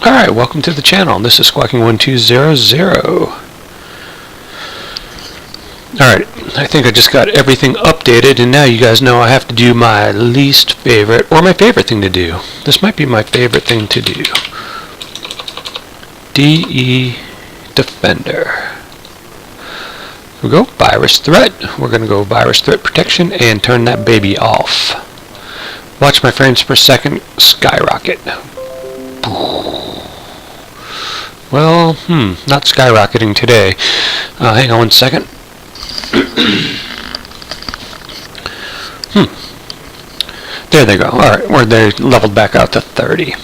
Alright, welcome to the channel. This is Squawking1200. Alright, I think I just got everything updated, and now you guys know I have to do my least favorite, or my favorite thing to do. This might be my favorite thing to do. DE Defender. Here we go, virus threat. We're going to go virus threat protection and turn that baby off. Watch my frames per second skyrocket. Well, not skyrocketing today. Hang on one second. There they go. Alright, they're leveled back out to 30.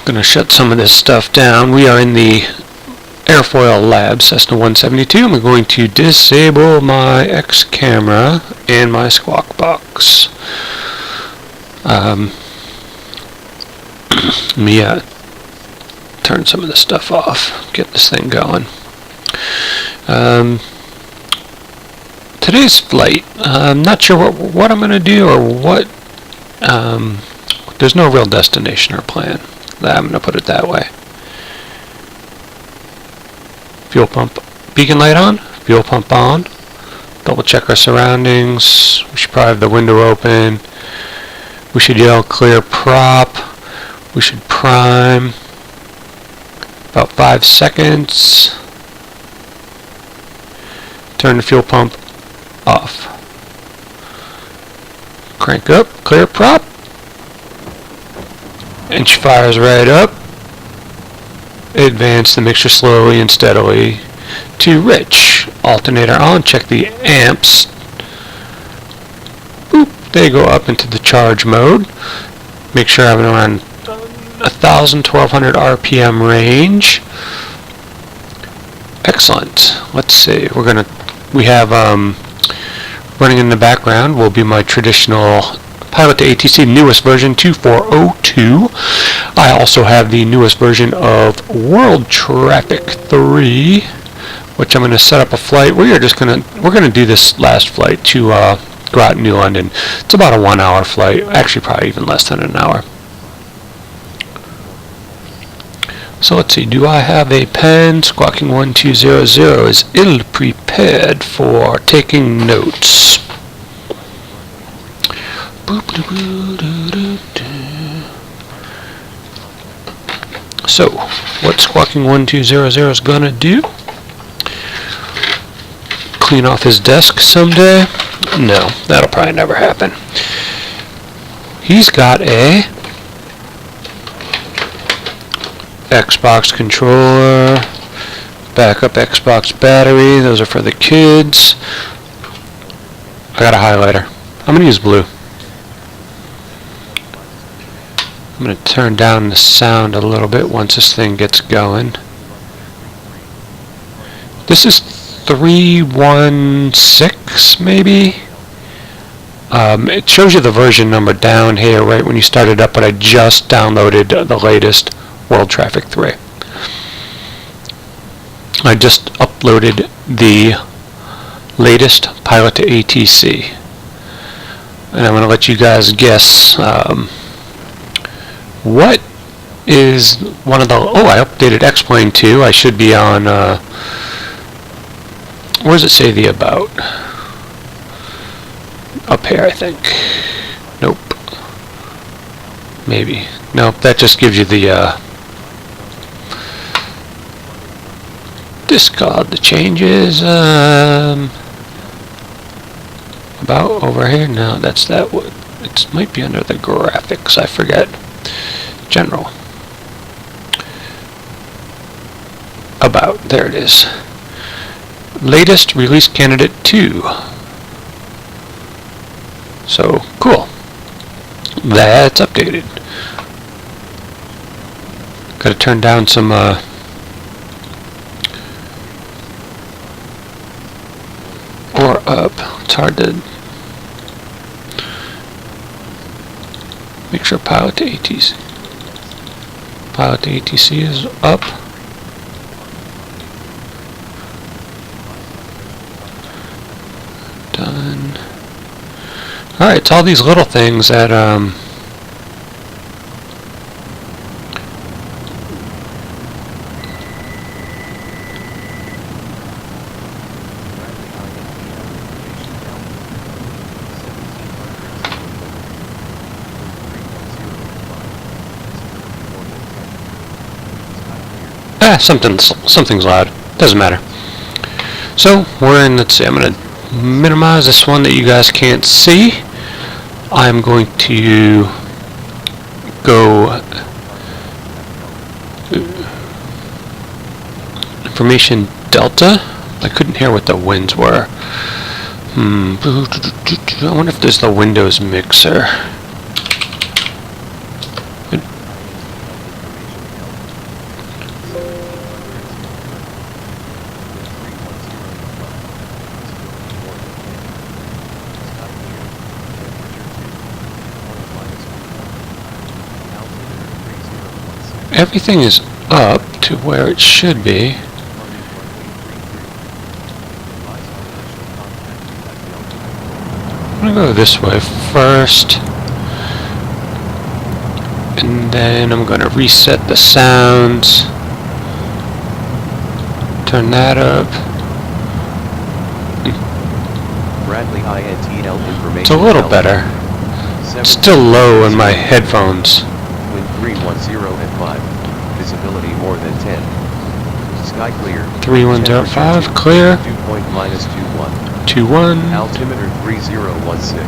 Gonna shut some of this stuff down. We are in the airfoil lab, Cessna 172. I'm going to disable my X camera and my squawk box. Let me turn some of this stuff off, get this thing going. Today's flight, I'm not sure what I'm going to do or what, there's no real destination or plan. I'm going to put it that way. Fuel pump, beacon light on, fuel pump on, double check our surroundings, we should probably have the window open, we should yell clear prop, we should prime. About 5 seconds. Turn the fuel pump off. Crank up, clear prop. Inch fires right up. Advance the mixture slowly and steadily to rich. Alternator on, check the amps. Boop, they go up into the charge mode. Make sure I have it around 1,000-1,200 RPM range. Excellent. Let's see. We have running in the background will be my traditional Pilot to ATC newest version 2402. I also have the newest version of World Traffic 3, which I'm going to set up a flight. We're going to do this last flight to go out in New London. It's about a 1 hour flight. Actually, probably even less than an hour. So let's see, do I have a pen? Squawking1200 is ill-prepared for taking notes. So, what Squawking1200 is going to do? Clean off his desk someday? No, that'll probably never happen. He's got a Xbox controller, backup Xbox battery, those are for the kids. I got a highlighter. I'm going to use blue. I'm going to turn down the sound a little bit once this thing gets going. This is 316 maybe? It shows you the version number down here right when you start it up, but I just downloaded the latest World Traffic 3. I just uploaded the latest Pilot to ATC, and I'm going to let you guys guess what is one of the. Oh, I updated X-Plane 2. I should be on. Where does it say the about? Up here, I think. Nope. Maybe. Nope. That just gives you the. Discard the changes. About over here. No, that's that. It might be under the graphics. I forget. General. About. There it is. Latest release candidate 2. So cool. That's updated. Got to turn down some. Or up. It's hard to make sure Pilot to ATC. Pilot to ATC is up. Done. Alright, it's all these little things that Something's loud. Doesn't matter. So we're in. Let's see. I'm gonna minimize this one that you guys can't see. I'm going to go information delta. I couldn't hear what the winds were. I wonder if there's the Windows mixer. Everything is up to where it should be. I'm gonna go this way first, and then I'm gonna reset the sounds, turn that up. It's a little better. It's still low in my headphones. Wind 310 at 5. Visibility more than 10. Sky clear. 3105 clear. 21. Altimeter 3016.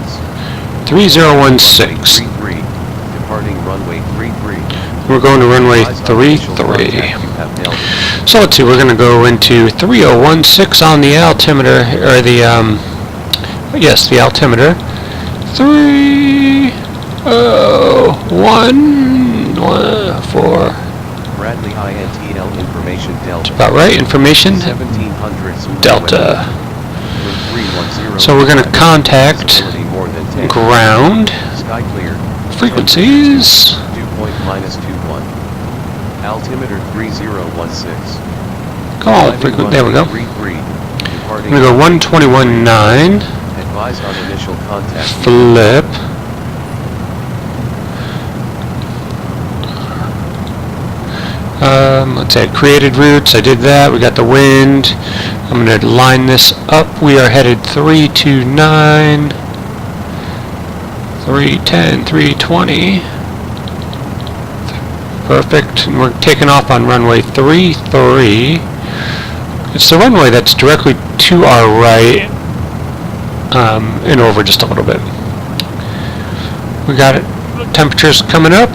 3016. 33. Departing runway 33. We're going to runway 33. So let's see, we're going to go into 3016 on the altimeter, or the, yes, the altimeter. 3014. Bradley INTL information delta. That's about right, information 1700 delta. So we're going to contact ground frequencies. Altimeter 3016. Come on, frequency. There we go. I'm going to go 121.9. Advise on initial contact. Flip. Let's say created routes. I did that. We got the wind. I'm going to line this up. We are headed 329, 310, 320. Perfect. And we're taking off on runway 33. It's the runway that's directly to our right, and over just a little bit. We got it. Temperatures coming up.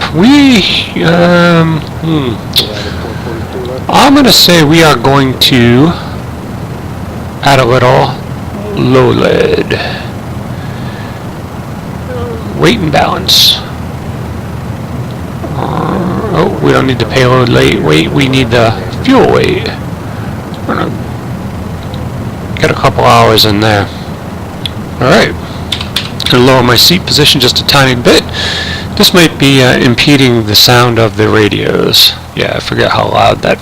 I'm going to say we are going to add a little low lead. Weight and balance. Oh, we don't need the payload weight. We need the fuel weight. We're going to get a couple hours in there. Alright. Going to lower my seat position just a tiny bit. This might be impeding the sound of the radios. Yeah, I forget how loud that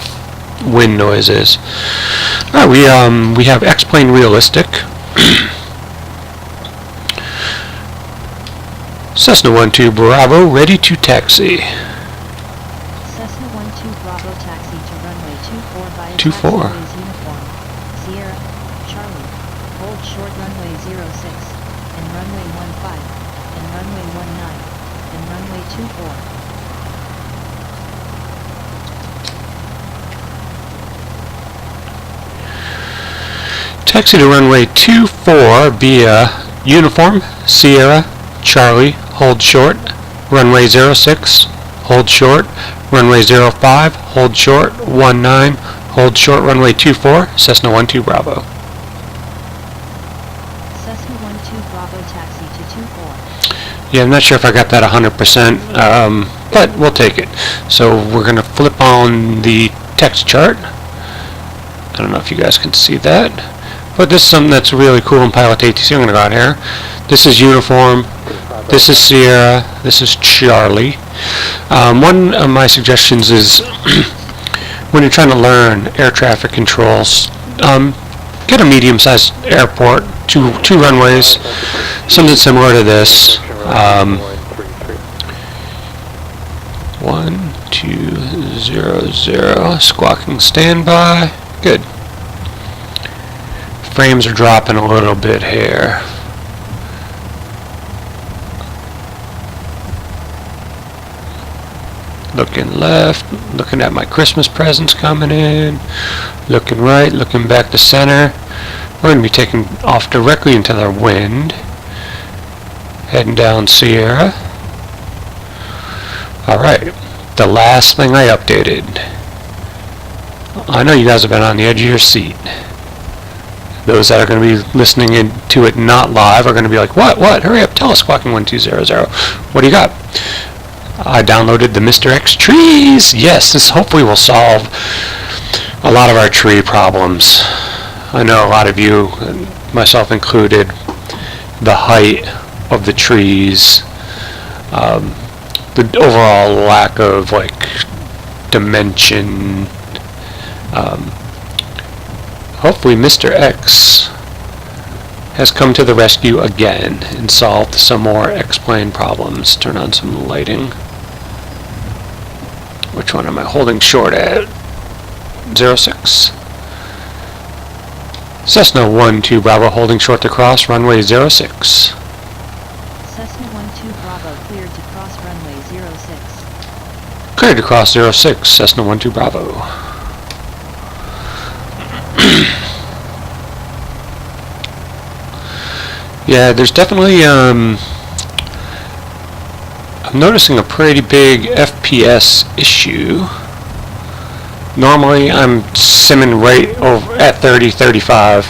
wind noise is. Alright, we have X-Plane Realistic. Cessna 12 Bravo, ready to taxi. Cessna 12 Bravo, taxi to runway 24 via 24. uniform. Sierra, Charlie, hold short runway 06, and runway 15, and runway 19, and runway 24. Taxi to runway 24 via uniform, Sierra, Charlie, hold short, runway 06, hold short, runway 05, hold short, 19, hold short, runway 24, Cessna 12 Bravo. Cessna 12 Bravo, taxi to 24. Yeah, I'm not sure if I got that 100%, but we'll take it. So we're going to flip on the text chart. I don't know if you guys can see that. But this is something that's really cool in Pilot ATC. I'm going to go out here. This is uniform. This is Sierra. This is Charlie. One of my suggestions is when you're trying to learn air traffic controls, get a medium-sized airport, two runways, something similar to this. 1200, squawking standby. Good. Frames are dropping a little bit here. looking left, looking at my Christmas presents coming in, looking right, looking back to center. We're going to be taking off directly into the wind, heading down Sierra. Alright, the last thing I updated. I know you guys have been on the edge of your seat. Those that are going to be listening to it not live are going to be like, what? Hurry up, tell us, Squawking1200. What do you got? I downloaded the Mr. X trees. Yes, this hopefully will solve a lot of our tree problems. I know a lot of you, myself included, the height of the trees, the overall lack of dimension. Hopefully Mr. X has come to the rescue again and solved some more X-plane problems. Turn on some lighting. Which one am I holding short at? 06. Cessna 12 Bravo holding short to cross runway 06. Cessna 12 Bravo cleared to cross runway 06. Cleared to cross 06, Cessna 12 Bravo. Yeah, there's definitely, I'm noticing a pretty big FPS issue. Normally I'm simming right over at 30, 35.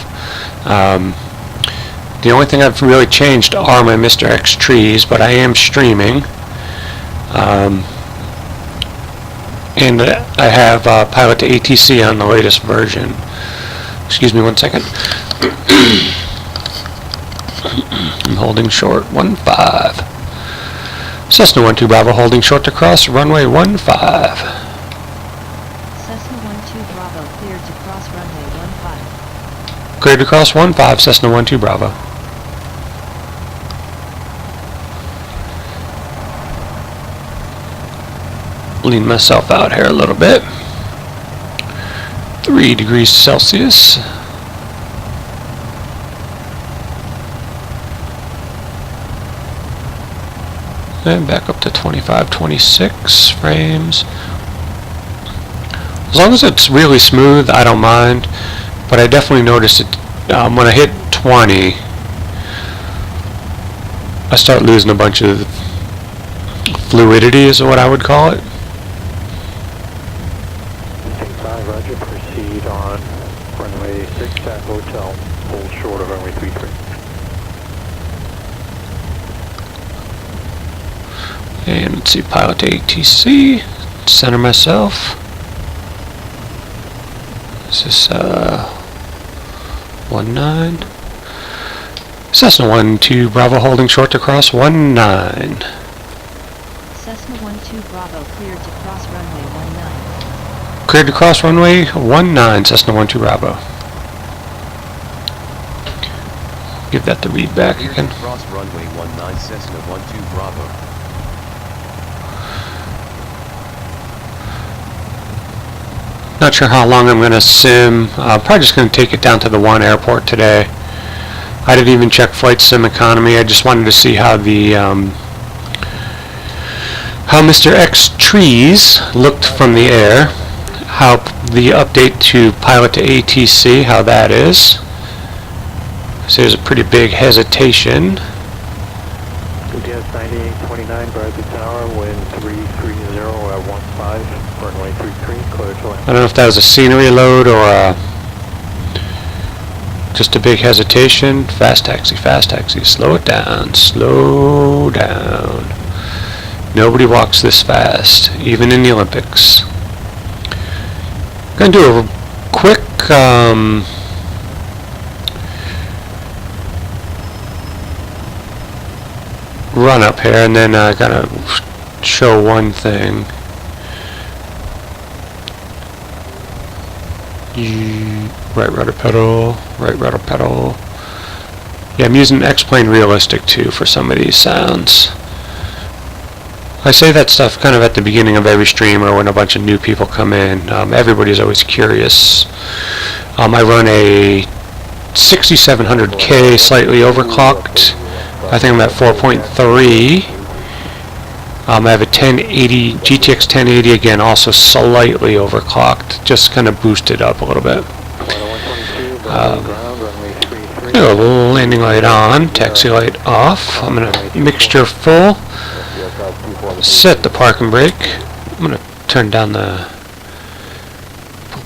The only thing I've really changed are my Mr. X trees, but I am streaming. And I have Pilot to ATC on the latest version. Excuse me one second. I'm holding short 15. Cessna 12 Bravo holding short to cross runway 15. Cessna 12 Bravo cleared to cross runway 15. Cleared to cross 15, Cessna 12 Bravo. Lean myself out here a little bit. 3 degrees Celsius. And back up to 25, 26 frames. As long as it's really smooth, I don't mind. But I definitely notice it when I hit 20, I start losing a bunch of fluidity, is what I would call it. 5, roger, proceed on runway 6 at hotel, hold short of runway 33. And let's see, pilot to ATC, center myself. This is 19. Cessna 12 Bravo holding short to cross 19. Cessna 12 Bravo cleared to cross runway 19. Cleared to cross runway 19, Cessna 12 Bravo. Give that the read back Cleared again. to cross runway 19, Cessna 12 Bravo. Not sure how long I'm going to sim. Probably just going to take it down to the one airport today. I didn't even check flight sim economy. I just wanted to see how the how Mr. X trees looked from the air, how the update to pilot to ATC, how that is. So there's a pretty big hesitation. UDS 9829, Bradley Tower, wind 330 at 15, runway 33, clear to land. I don't know if that was a scenery load or just a big hesitation. Fast taxi, slow it down, slow down. Nobody walks this fast, even in the Olympics. Gonna do a quick run up here, and then I gotta show one thing. Right rudder pedal, right rudder pedal. Yeah, I'm using X-Plane Realistic too for some of these sounds. I say that stuff kind of at the beginning of every stream or when a bunch of new people come in. Everybody's always curious. I run a 6700K, slightly overclocked. I think I'm at 4.3. I have a 1080 GTX 1080 again, also slightly overclocked, just kind of boosted up a little bit. Landing light on, taxi light off. I'm gonna mixture full. Set the parking brake. I'm gonna turn down the.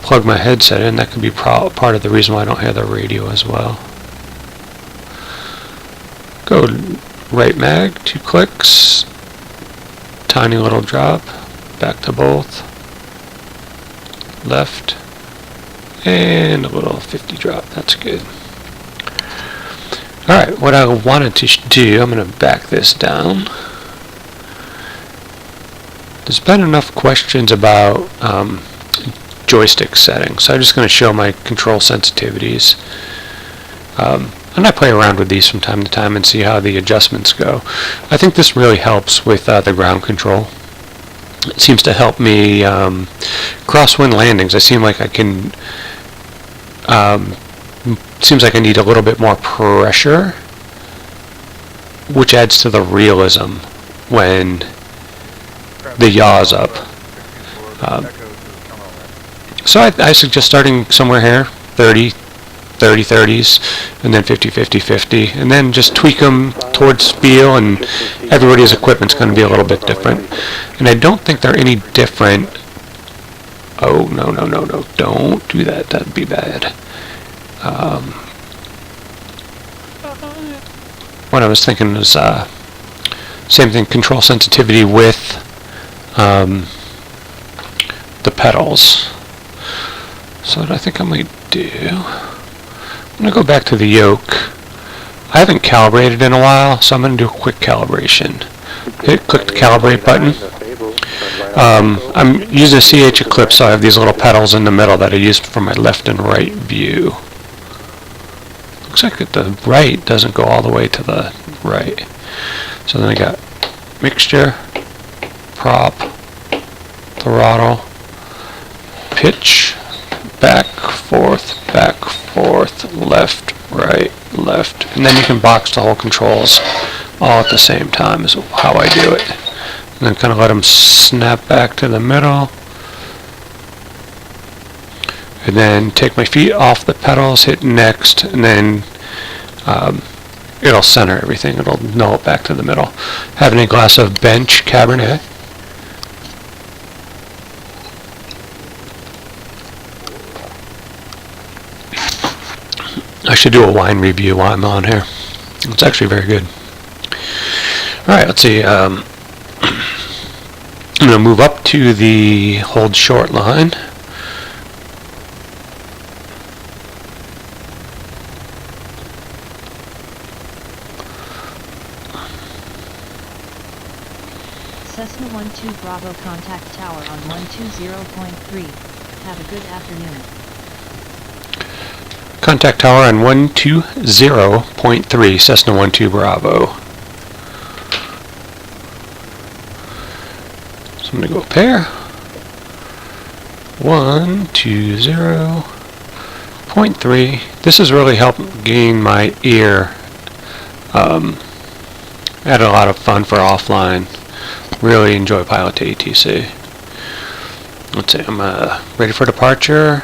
Plug my headset in. That could be part of the reason why I don't hear the radio as well. Go right mag, 2 clicks. Tiny little drop. Back to both. Left. And a little 50 drop. That's good. Alright, what I wanted to do, I'm going to back this down. There's been enough questions about joystick settings, so I'm just going to show my control sensitivities. And I play around with these from time to time and see how the adjustments go. I think this really helps with the ground control. It seems to help me crosswind landings. I seem like I can... seems like I need a little bit more pressure, which adds to the realism when the yaw's up. So I suggest starting somewhere here, 30-30s, and then 50-50-50, and then just tweak them towards feel, and everybody's equipment's going to be a little bit different. And I don't think they're any different. Oh, no, don't do that. That'd be bad. What I was thinking is same thing, control sensitivity with the pedals. So what I think I might do, I'm going to go back to the yoke. I haven't calibrated in a while, so I'm going to do a quick calibration. Click the calibrate button. I'm using a CH Eclipse, so I have these little pedals in the middle that I use for my left and right view. Looks like the right doesn't go all the way to the right. So then I got mixture, prop, throttle, pitch, back, forth, left, right, left. And then you can box the whole controls all at the same time is how I do it. And then kind of let them snap back to the middle. And then take my feet off the pedals, hit next, and then it'll center everything. It'll null it back to the middle. Having a glass of bench Cabernet. I should do a wine review while I'm on here. It's actually very good. Alright, let's see. I'm going to move up to the hold short line. Cessna 12 Bravo contact tower on 120.3. Have a good afternoon. Contact tower on 120.3, Cessna 12 Bravo. So I'm going to go pair. 120.3. This has really helped gain my ear. Had a lot of fun for offline. Really enjoy Pilot to ATC. Let's see, I'm ready for departure.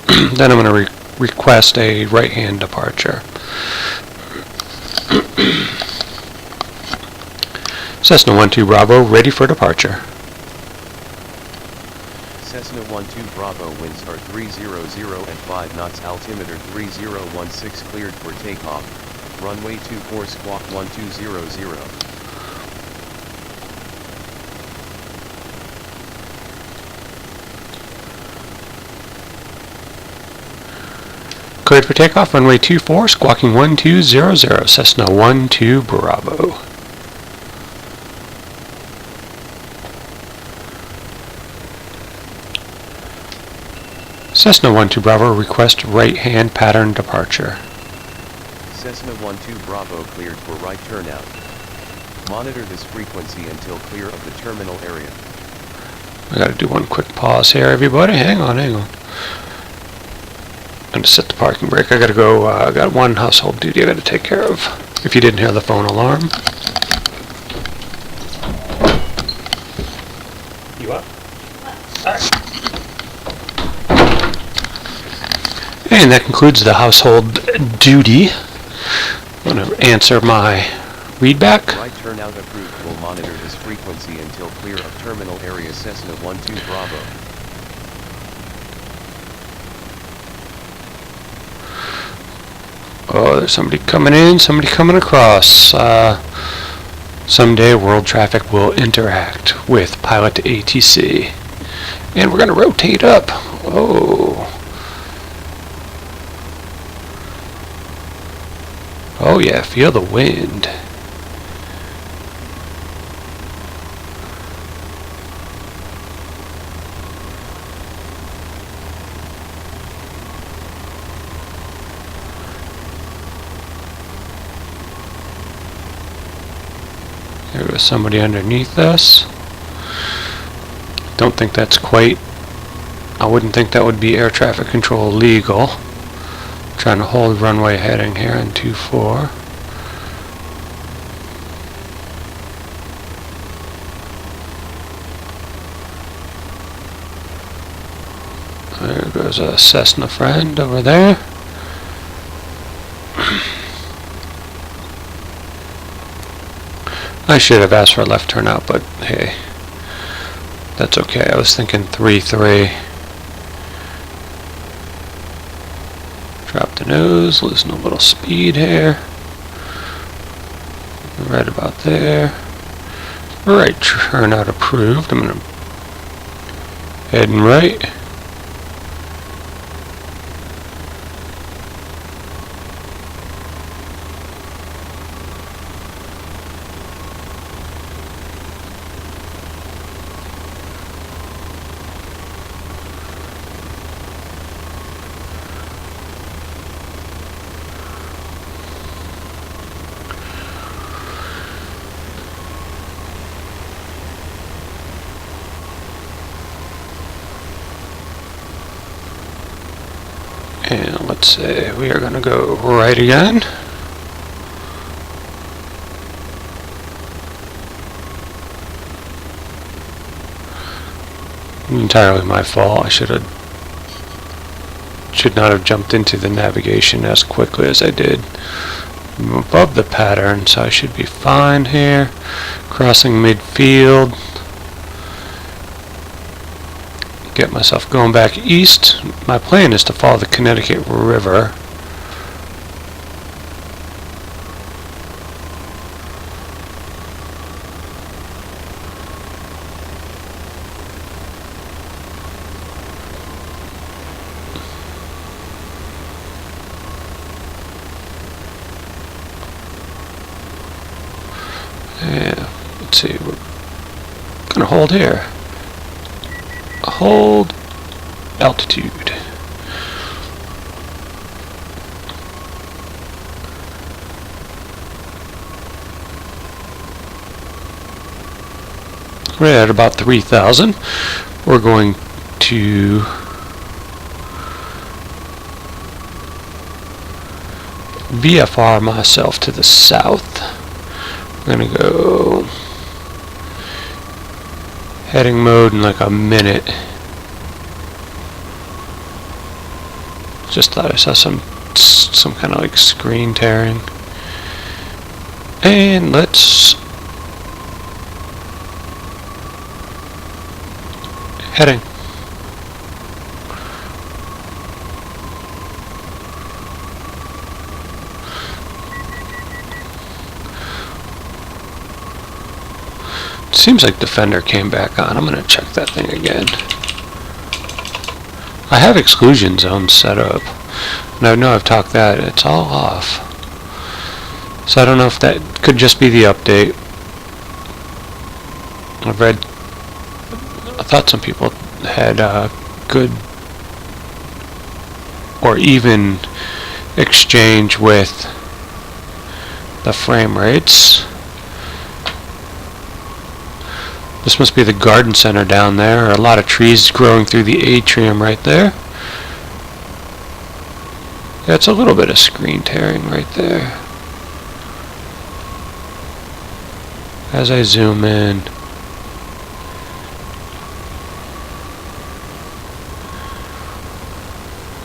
Then I'm going to request a right-hand departure. Cessna 12 Bravo, ready for departure. Cessna 12 Bravo winds are 300 at 5 knots, altimeter 3016, cleared for takeoff. Runway 24 squawk 1200. Cleared for takeoff, runway 24, squawking 1200, Cessna 12 Bravo. Cessna 12 Bravo, request right-hand pattern departure. Cessna 12 Bravo cleared for right turnout. Monitor this frequency until clear of the terminal area. I gotta do one quick pause here, everybody. Hang on. I'm gonna set the parking brake. I gotta go, I got one household duty I gotta take care of. If you didn't hear the phone alarm. You up? Alright. And that concludes the household duty. I'm going to answer my readback. Right turnout approved. Will monitor this frequency until clear of terminal area Cessna 12 Bravo. Oh, there's somebody coming in, somebody coming across. Someday world traffic will interact with pilot to ATC. And we're going to rotate up. Oh. Oh yeah, feel the wind. There was somebody underneath us. Don't think that's quite... I wouldn't think that would be air traffic control legal. Trying to hold runway heading here in 24. There goes a Cessna friend over there. I should have asked for a left turnout, but hey, that's okay. I was thinking 3-3. Drop the nose, loosen a little speed here. Right about there. Right turnout approved. I'm gonna heading right. And let's say we are going to go right again. Entirely my fault. I should not have jumped into the navigation as quickly as I did. I'm above the pattern, so I should be fine here. Crossing midfield. Get myself going back east. My plan is to follow the Connecticut River. Yeah, let's see, we're gonna hold here. Hold altitude. We're at about 3,000. We're going to VFR myself to the south. We're gonna go heading mode in like a minute. Just thought I saw some kind of like screen tearing. And let's heading. Seems like Defender came back on. I'm gonna check that thing again. I have exclusion zones set up, and I know I've talked that. It's all off. So I don't know if that could just be the update. I thought some people had good or even exchange with the frame rates. This must be the garden center down there. A lot of trees growing through the atrium right there. Yeah, it's a little bit of screen tearing right there. As I zoom in.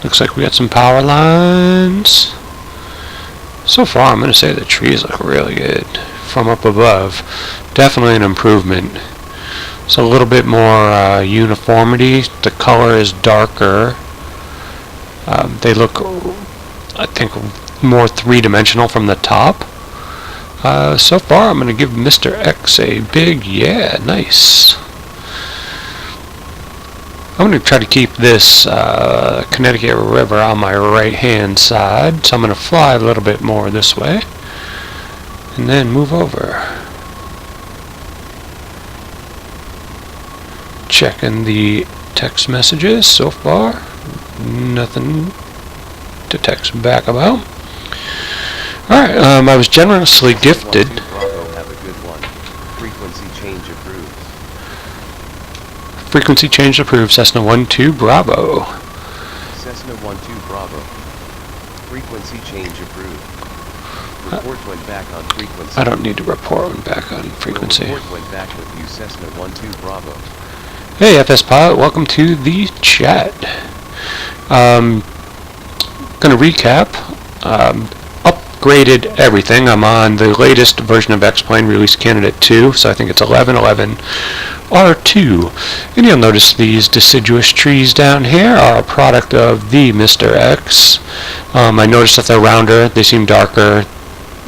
Looks like we got some power lines. So far, I'm going to say the trees look really good from up above. Definitely an improvement. It's a little bit more uniformity. The color is darker. They look, I think, more three-dimensional from the top. So far, I'm going to give Mr. X a big yeah, nice. I'm going to try to keep this Connecticut River on my right-hand side, so I'm going to fly a little bit more this way, and then move over. Checking the text messages so far. Nothing to text back about. Alright, I was generously gifted. Bravo, have a good one. Frequency change approved. Frequency change approved. Cessna 12 Bravo. Cessna 12 Bravo. Frequency change approved. Report went back on frequency. I don't need to report one back on frequency. Report went back with you, Cessna 12 Bravo. Hey FS Pilot, welcome to the chat. Gonna recap. Upgraded everything. I'm on the latest version of X-Plane, release candidate 2, so I think it's 1111 R2. And you'll notice these deciduous trees down here are a product of the Mr. X. I noticed that they're rounder, they seem darker.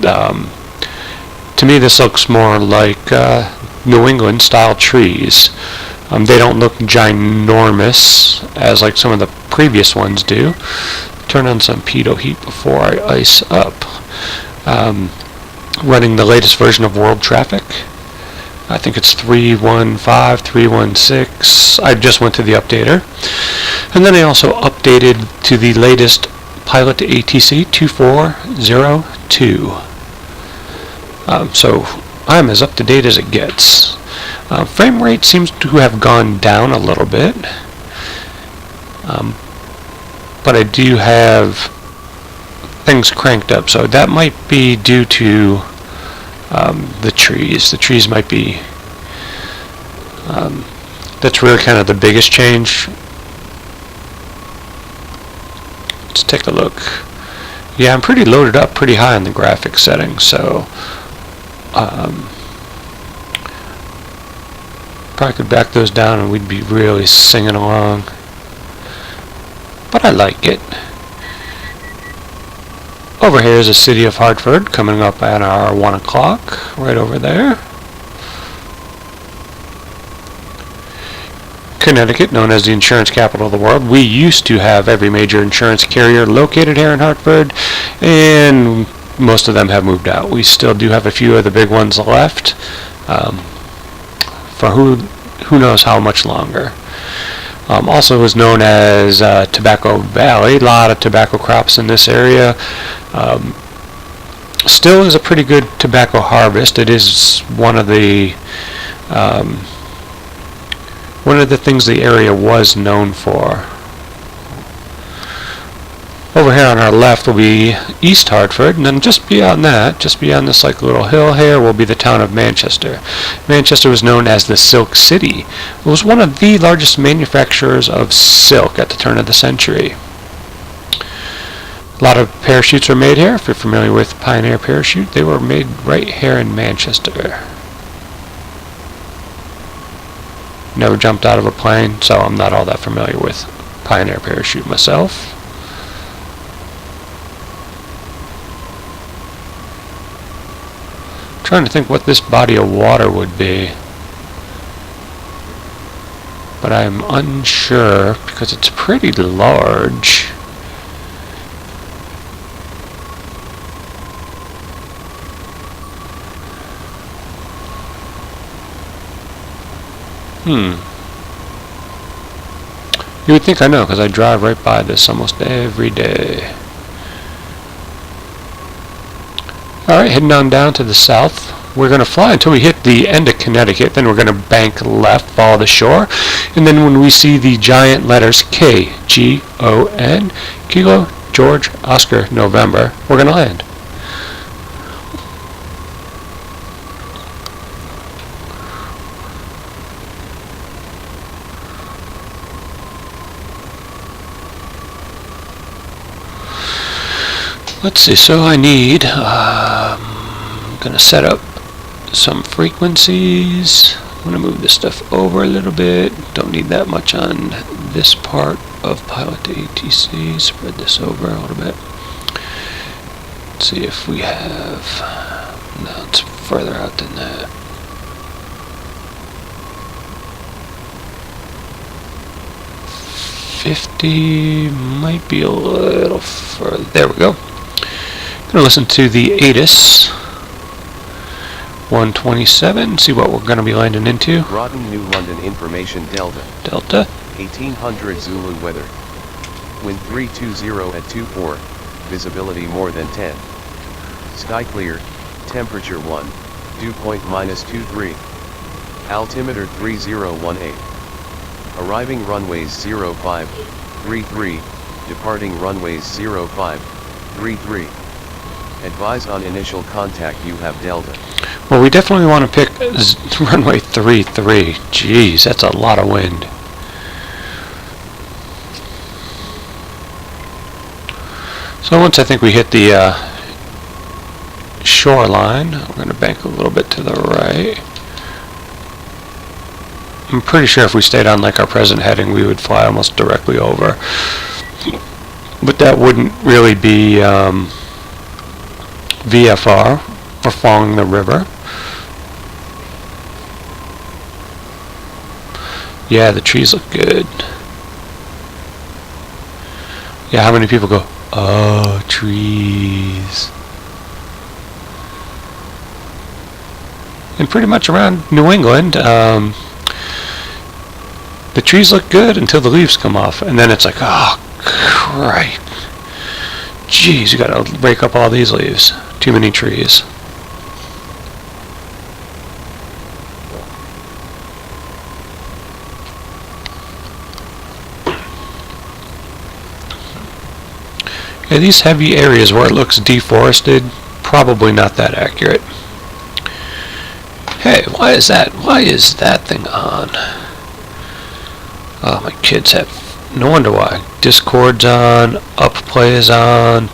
To me this looks more like New England style trees. They don't look ginormous as like some of the previous ones do. Turn on some pitot heat before I ice up. Running the latest version of World Traffic. I think it's 3.15, 3.16. I just went to the updater. And then I also updated to the latest Pilot to ATC 2402. So I'm as up to date as it gets. Frame rate seems to have gone down a little bit. But I do have things cranked up, so that might be due to the trees. The trees might be, that's really kind of the biggest change. Let's take a look. Yeah, I'm pretty loaded up pretty high on the graphics settings, so probably could back those down and we'd be really singing along. But I like it. Over here is the city of Hartford, coming up at our 1 o'clock, right over there. Connecticut, known as the insurance capital of the world. We used to have every major insurance carrier located here in Hartford, and most of them have moved out. We still do have a few of the big ones left, for who knows how much longer. Also is known as Tobacco Valley. A lot of tobacco crops in this area. Still is a pretty good tobacco harvest. It is one of the things the area was known for. Over here on our left will be East Hartford, and then just beyond that, just beyond this like little hill here, will be the town of Manchester. Manchester was known as the Silk City. It was one of the largest manufacturers of silk at the turn of the century. A lot of parachutes were made here. If you're familiar with Pioneer Parachute, they were made right here in Manchester. Never jumped out of a plane, so I'm not all that familiar with Pioneer Parachute myself. Trying to think what this body of water would be, but I'm unsure because it's pretty large. You would think I know because I drive right by this almost every day. Alright, heading on down to the south. We're going to fly until we hit the end of Connecticut, then we're going to bank left, follow the shore, and then when we see the giant letters K-G-O-N, Kilo, George, Oscar, November, we're going to land. Let's see, so I need, I'm going to set up some frequencies. I'm going to move this stuff over a little bit. Don't need that much on this part of pilot to ATC. Spread this over a little bit. Let's see if we have, no, it's further out than that. $50 might be a little further. There we go. Gonna listen to the ATIS 127. See what we're gonna be landing into. Groton, New London information Delta. Delta. 1800 Zulu weather. Wind 320 at 24. Visibility more than 10. Sky clear. Temperature 1. Dew point -23. Altimeter 3018. Arriving runways 0533, departing runways 0533. Advise on initial contact, you have Delta. Well, we definitely want to pick runway 33. Jeez, that's a lot of wind. So once I think we hit the shoreline, we're going to bank a little bit to the right. I'm pretty sure if we stayed on like our present heading, we would fly almost directly over. But that wouldn't really be VFR for following the river. Yeah, the trees look good. Yeah, how many people go, oh, trees? And pretty much around New England, the trees look good until the leaves come off, and then it's like, oh, Christ. Jeez, you gotta break up all these leaves. Too many trees. Yeah, these heavy areas where it looks deforested, probably not that accurate. Hey, why is that? Why is that thing on? Oh, my kids have... No wonder why. Discord's on, Upplay is on,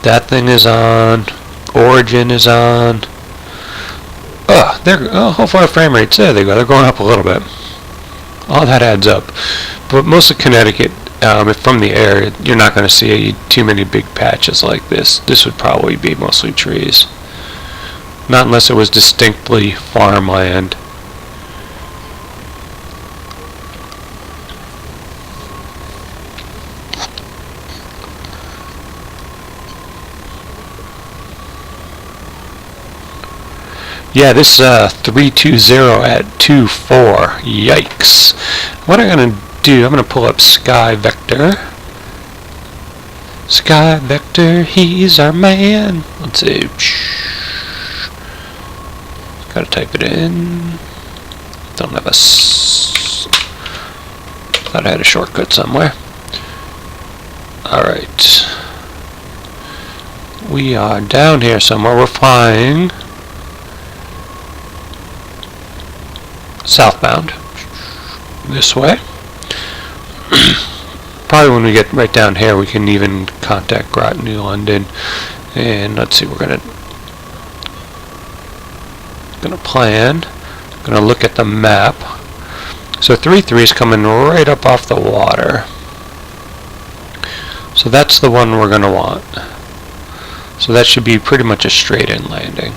that thing is on, Origin is on. Hopefully our frame rates, there they go, they're going up a little bit. All that adds up. But most of Connecticut, from the air, you're not going to see too many big patches like this. This would probably be mostly trees. Not unless it was distinctly farmland. Yeah, this 320 at 24. Yikes. What I'm going to do, I'm going to pull up Sky Vector. Sky Vector, he's our man. Let's see. Gotta type it in. Don't have a... Thought I had a shortcut somewhere. Alright. We are down here somewhere. We're flying southbound. This way. Probably when we get right down here we can even contact Groton, New London. And let's see, we're gonna plan. Gonna look at the map. So 33 is coming right up off the water. So that's the one we're gonna want. So that should be pretty much a straight in landing.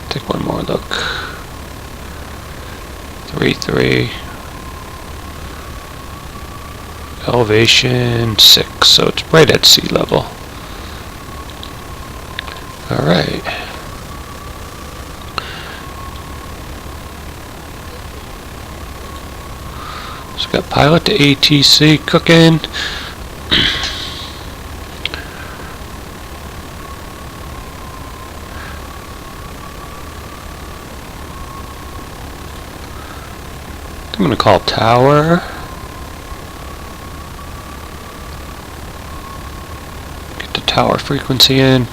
Take one more look. 33. Elevation 6, so it's right at sea level. Alright. So got pilot to ATC cooking. I'm going to call tower. Get the tower frequency in.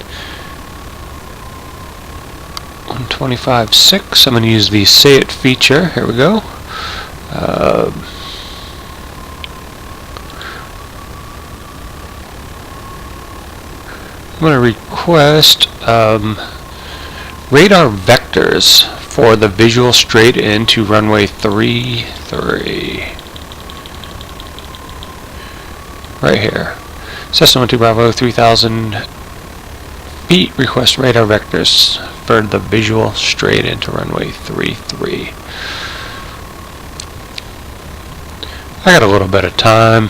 125.6. I'm going to use the say it feature. Here we go. I'm going to request radar vectors for the visual straight into runway 33. Right here. Cessna 12 Bravo, 3,000 feet, request radar vectors for the visual straight into runway 33. I got a little bit of time.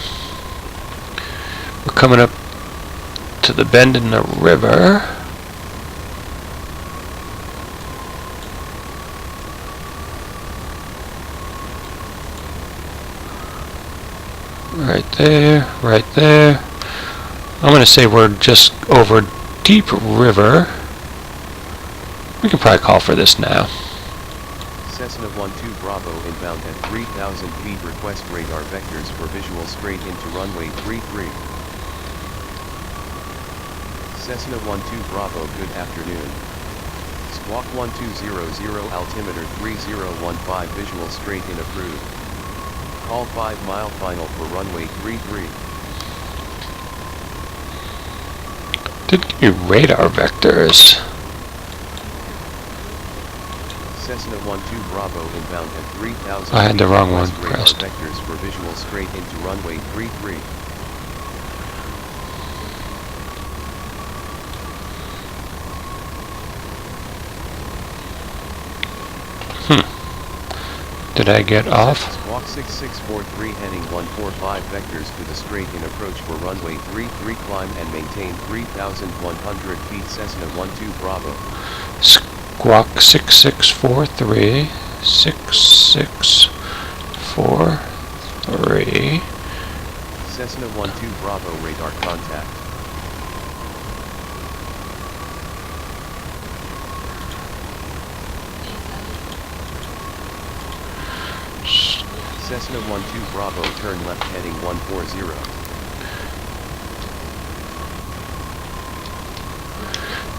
We're coming up to the bend in the river. Right there, right there. I'm going to say we're just over Deep River. We can probably call for this now. Cessna 12 Bravo inbound at 3,000 feet, request radar vectors for visual straight into runway 33. Cessna 12 Bravo, good afternoon. Squawk 1200, altimeter 3015, visual straight in approved. Call 5 mile final for runway 33. Didn't give me radar vectors. Cessna 12 Bravo inbound at 3,000 I had the wrong one radar pressed. vectors for visual straight into runway 33. Did I get off? Squawk 6643 heading 145 vectors to the straight in approach for runway 33, climb and maintain 3,100 feet. Cessna 12 Bravo. Squawk 6643. 6643. Cessna 12 Bravo, radar contact. Cessna 12 Bravo, turn left heading 140.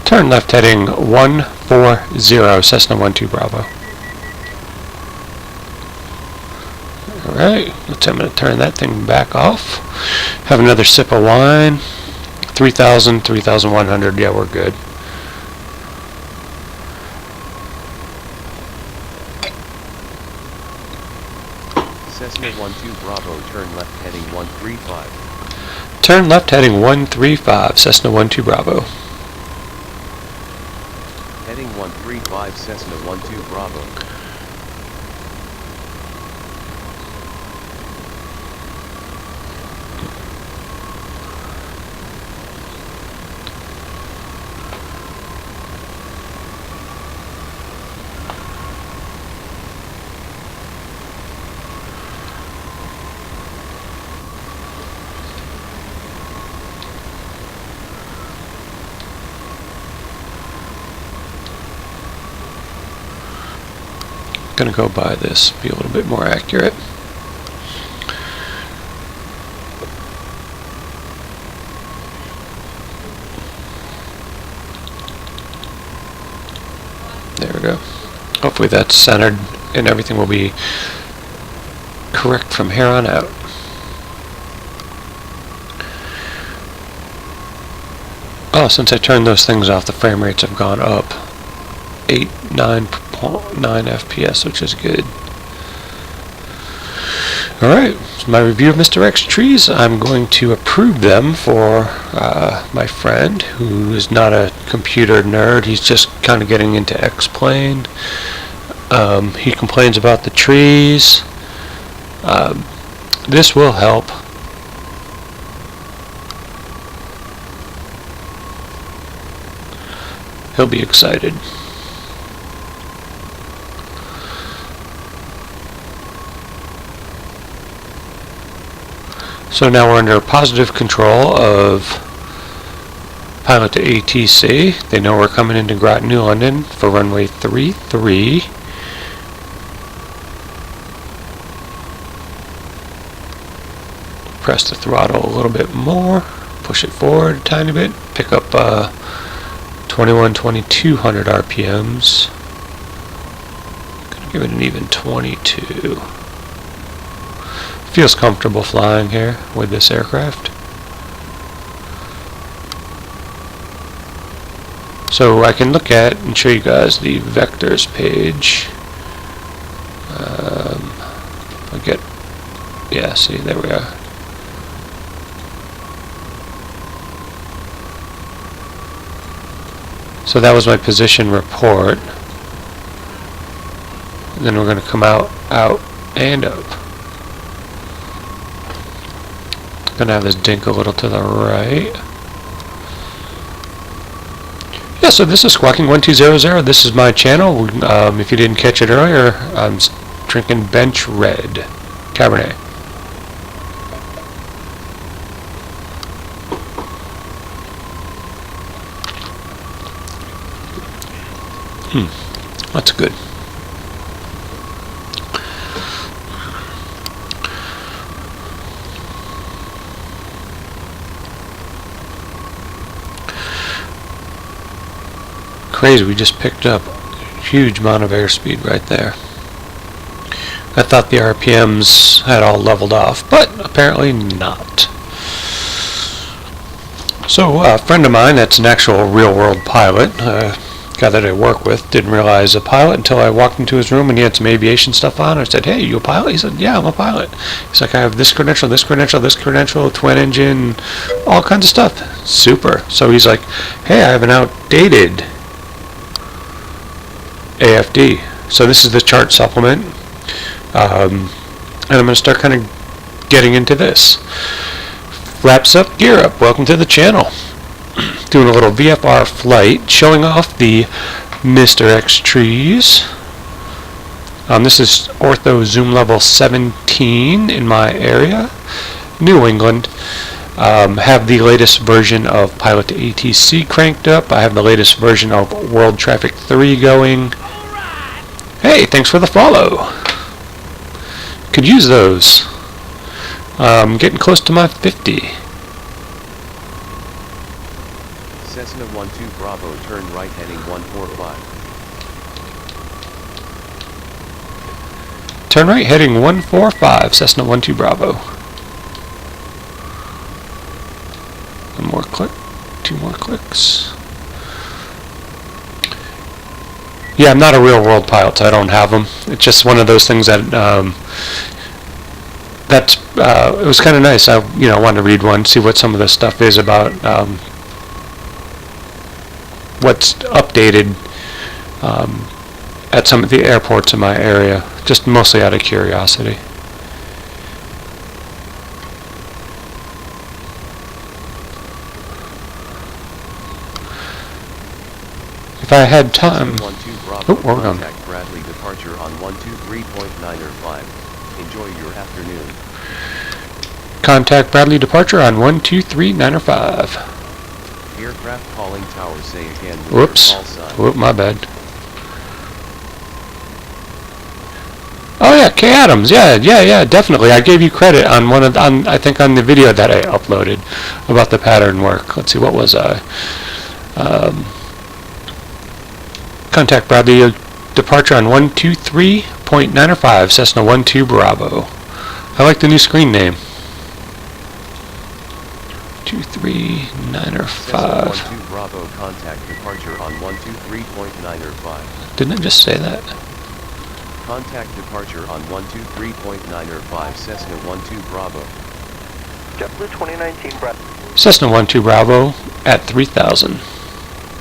Turn left heading 140, Cessna 12 Bravo. Alright, I'm going to turn that thing back off. Have another sip of wine. 3,000, 3,100, yeah, we're good. Cessna 12 Bravo, turn left heading 135. Turn left heading 135, Cessna 12 Bravo. Heading 135, Cessna 12 Bravo. Gonna go by this, be a little bit more accurate. There we go. Hopefully that's centered and everything will be correct from here on out. Oh, since I turned those things off, the frame rates have gone up 9 FPS, which is good. Alright, so my review of Mr. X trees, I'm going to approve them for my friend who is not a computer nerd. He's just kind of getting into X-Plane. He complains about the trees. This will help. He'll be excited. So now we're under positive control of pilot to ATC. They know we're coming into Groton, New London for runway 33. Press the throttle a little bit more, push it forward a tiny bit, pick up 2200 RPMs. Gonna give it an even 22. Feels comfortable flying here with this aircraft. So I can look at and show you guys the vectors page. I get, yeah, see, there we are. So that was my position report. And then we're going to come out, and up. Going to have this dink a little to the right. Yeah, so this is Squawking1200. This is my channel. If you didn't catch it earlier, I'm drinking Bench Red Cabernet. That's good. Crazy, we just picked up a huge amount of airspeed right there. I thought the RPMs had all leveled off, but apparently not. So a friend of mine that's an actual real-world pilot, guy that I work with, didn't realize a pilot until I walked into his room and he had some aviation stuff on. I said, "Hey, you a pilot?" He said, "Yeah, I'm a pilot." He's like, "I have this credential, this credential, this credential, twin engine, all kinds of stuff." Super. So he's like, "Hey, I have an outdated AFD." So this is the chart supplement. And I'm going to start kind of getting into this. Flaps up, gear up. Welcome to the channel. Doing a little VFR flight, showing off the Mr. X trees. This is ortho zoom level 17 in my area, New England. Have the latest version of Pilot to ATC cranked up. I have the latest version of World Traffic 3 going. Hey, thanks for the follow. Could use those. Getting close to my 50. Cessna 12 Bravo, turn right heading 145. Turn right heading 145, Cessna 12 Bravo. One more click, 2 more clicks. Yeah, I'm not a real world pilot, so I don't have them. It's just one of those things that it was kind of nice. I wanted to read one, see what some of the stuff is about, what's updated at some of the airports in my area, just mostly out of curiosity. If I had time. Oh, where are we going? Contact Bradley, departure on 123.905. Enjoy your afternoon. Contact Bradley, departure on 123.905. Aircraft calling tower, say again. With Whoops. your call sign. Whoop, my bad. Oh yeah, K Adams. Yeah, definitely. I gave you credit on I think on the video that I uploaded about the pattern work. Let's see, what was I? Contact Bradley, departure on 123.905, Cessna 12 Bravo. I like the new screen name. 23905. Cessna 12 Bravo, contact departure on 123.905. Didn't I just say that? Contact departure on 123.905, Cessna 12 Bravo. JetBlue 2019, Bradley. Cessna 12 Bravo at 3000.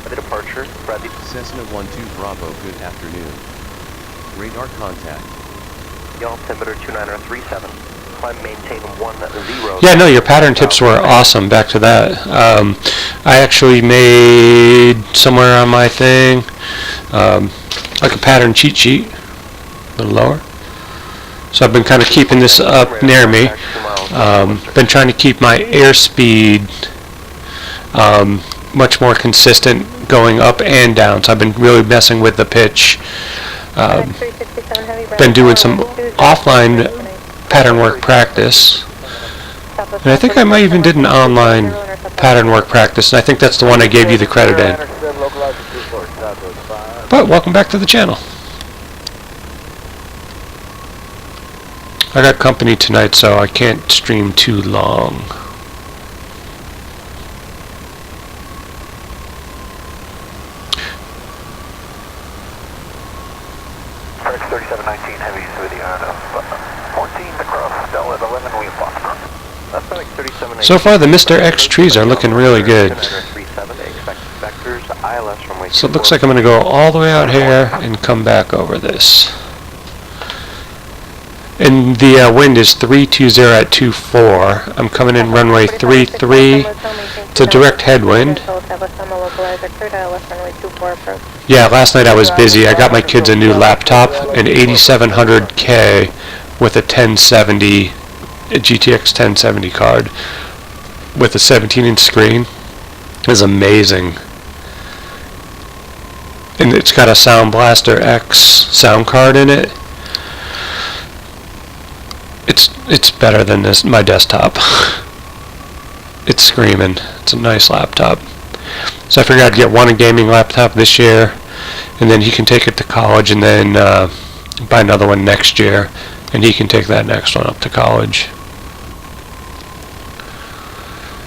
The departure, Bradley. Cessna 12 Bravo, good afternoon. Radar contact. Y'all altimeter 2937. Climb maintain 10. Yeah, no, your pattern tips were awesome. Back to that. I actually made somewhere on my thing like a pattern cheat sheet, a little lower. So I've been kind of keeping this up near me. Been trying to keep my airspeed much more consistent going up and down. So I've been really messing with the pitch. Been doing some offline pattern work practice. And I think I might even did an online pattern work practice, and I think that's the one I gave you the credit in. But welcome back to the channel. I got company tonight, so I can't stream too long. FX 3719 heavies with you on 14 across Delta at 11 wing Foxtrot. FX 3719. So far, the Mr. X trees are looking really good. So it looks like I'm going to go all the way out here and come back over this. And the wind is 320 at 24. I'm coming in runway 33. It's a direct headwind. Yeah, last night I was busy. I got my kids a new laptop, an 8700K with a 1070, a GTX 1070 card with a 17-inch screen. It was amazing. And it's got a Sound Blaster X sound card in it. It's better than my desktop. It's screaming. It's a nice laptop. So I figured I'd get one gaming laptop this year, and then he can take it to college, and then buy another one next year, and he can take that next one up to college.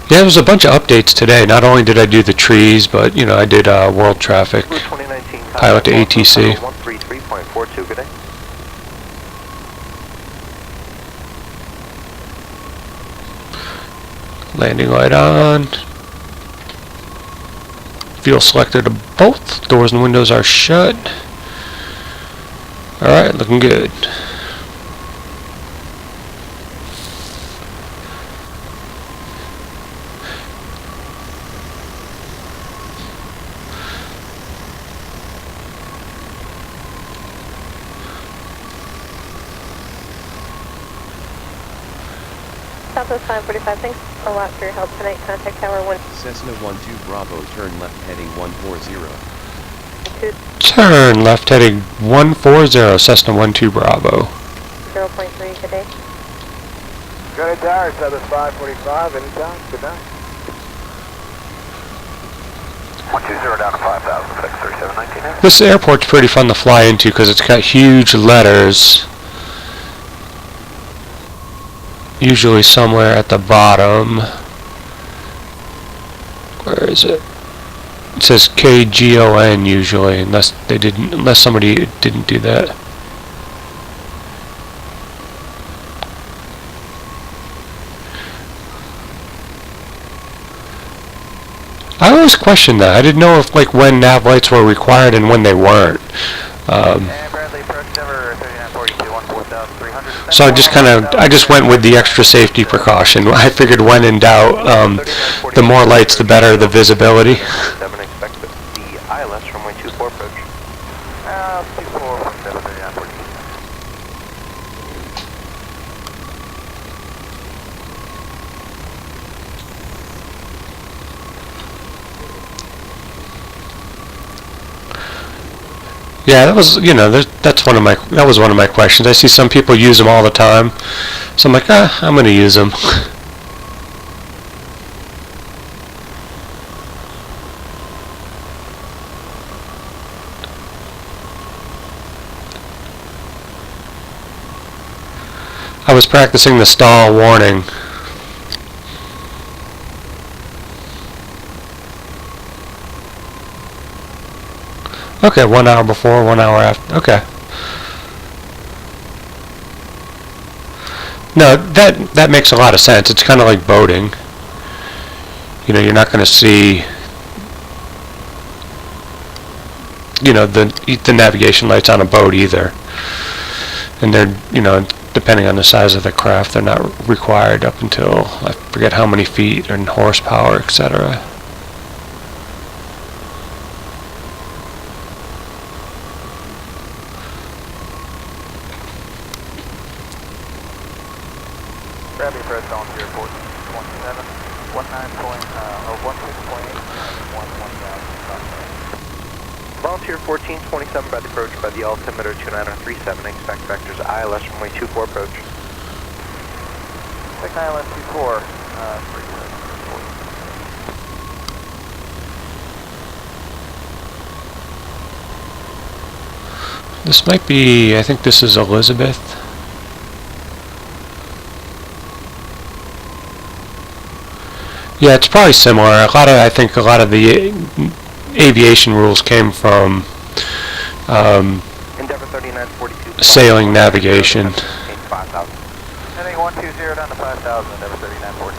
Yeah, there was a bunch of updates today. Not only did I do the trees, but you know, I did world traffic, pilot to ATC. 133.42, good day. Landing light on. Fuel selected to both. Doors and windows are shut. Alright, looking good. Southwest 545, thanks a lot for your help tonight. Contact Tower 1. Cessna 12 Bravo, turn left heading 140. Turn left heading 140, Cessna 12 Bravo. 0.3, good day. Good day, Tower, Southwest 545, anytime, good night. 120 down to 5,000, FX 3719. This airport's pretty fun to fly into because it's got huge letters. Usually somewhere at the bottom. Where is it? It says KGON usually, unless somebody didn't do that. I always questioned that. I didn't know if like when nav lights were required and when they weren't. So I just went with the extra safety precaution. I figured when in doubt, the more lights, the better the visibility. Expect the ILS runway 24 approach. 2417 airport. Yeah, that was, you know, that was one of my questions. I see some people use them all the time, so I'm like, I'm going to use them. I was practicing the stall warning. Okay, 1 hour before, 1 hour after. Okay. No, that makes a lot of sense. It's kind of like boating. You know, you're not going to see, you know, the navigation lights on a boat either. And they're, you know, depending on the size of the craft, they're not required up until, I forget how many feet and horsepower, etc. Gravity press on to airport 27, 11.0, Volunteer 1427 by the approach by the altimeter 2937, expect vectors ILS runway 24 approach. Expect ILS 24, This might be, I think this is Elizabeth. Yeah, it's probably similar. I think a lot of the aviation rules came from Endeavor sailing navigation. 5,000. Heading 120 down to 5,000, Endeavor 3940.